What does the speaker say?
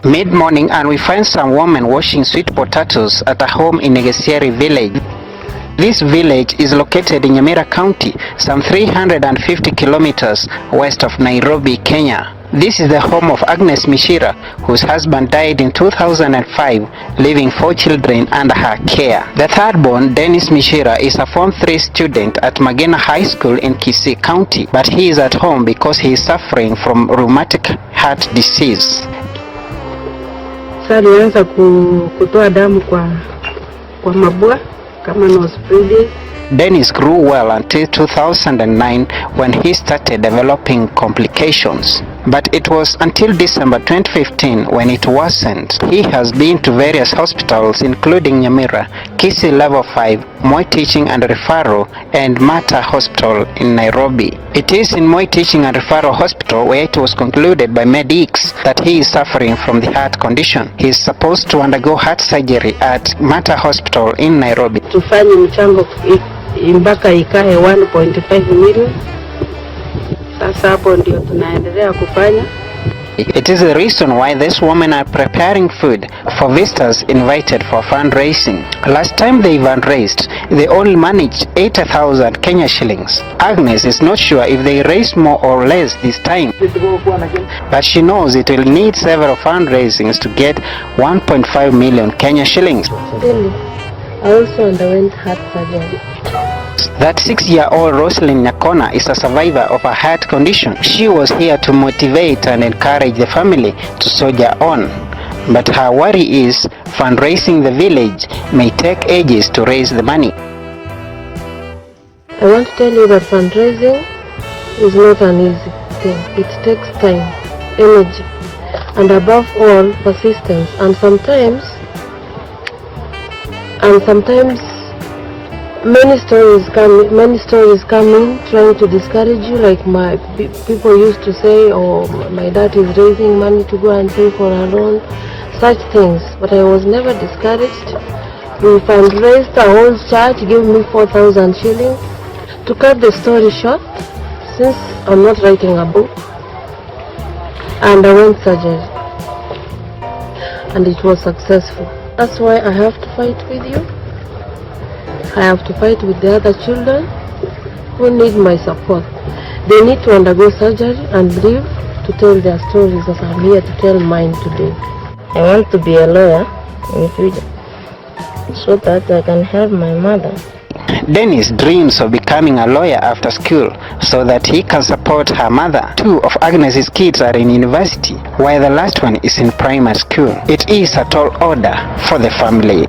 Mid-morning and we find some women washing sweet potatoes at a home in Negesieri village. This village is located in Nyamira County, some 350 kilometers west of Nairobi, Kenya. This is the home of Agnes Mishira, whose husband died in 2005, leaving 4 children under her care. The third born, Dennis Mishira, is a Form 3 student at Magena High School in Kisii County, but he is at home because he is suffering from rheumatic heart disease. Alianza kutoa damu kwa mabua kama nosebleed. Dennis grew well until 2009 when he started developing complications. But it was until December 2015 when it worsened. He has been to various hospitals including Nyamira, Kisii Level 5, Moi Teaching and Referral and Mata Hospital in Nairobi. It is in Moi Teaching and Referral Hospital where it was concluded by medics that he is suffering from the heart condition. He is supposed to undergo heart surgery at Mata Hospital in Nairobi. Tufanye mchango mpaka ikae 1.5 million. Sasa hapo ndio tunaendelea kufanya. It is the reason why these women are preparing food for visitors invited for fundraising. Last time they fundraised, they only managed 80,000 Kenya shillings. Agnes is not sure if they raised more or less this time, but she knows it will need several fundraisings to get 1.5 million Kenya shillings. I also underwent heart surgery. That 6-year-old Roslyn Nyakona is a survivor of a heart condition. She was here to motivate and encourage the family to soldier on. But her worry is fundraising the village may take ages to raise the money. I want to tell you that fundraising is not an easy thing. It takes time, energy, and above all, persistence. And sometimes many stories come in trying to discourage you, like people used to say, oh, my dad is raising money to go and pay for a loan, such things. But I was never discouraged. We fundraised, a whole church gave me 4,000 shillings. To cut the story short, since I'm not writing a book, and I went surgery, and it was successful. That's why I have to fight with you. I have to fight with the other children who need my support. They need to undergo surgery and live to tell their stories as I'm here to tell mine today. I want to be a lawyer in the future so that I can help my mother. Dennis dreams of becoming a lawyer after school so that he can support her mother. 2 of Agnes's kids are in university, while the last one is in primary school. It is a tall order for the family.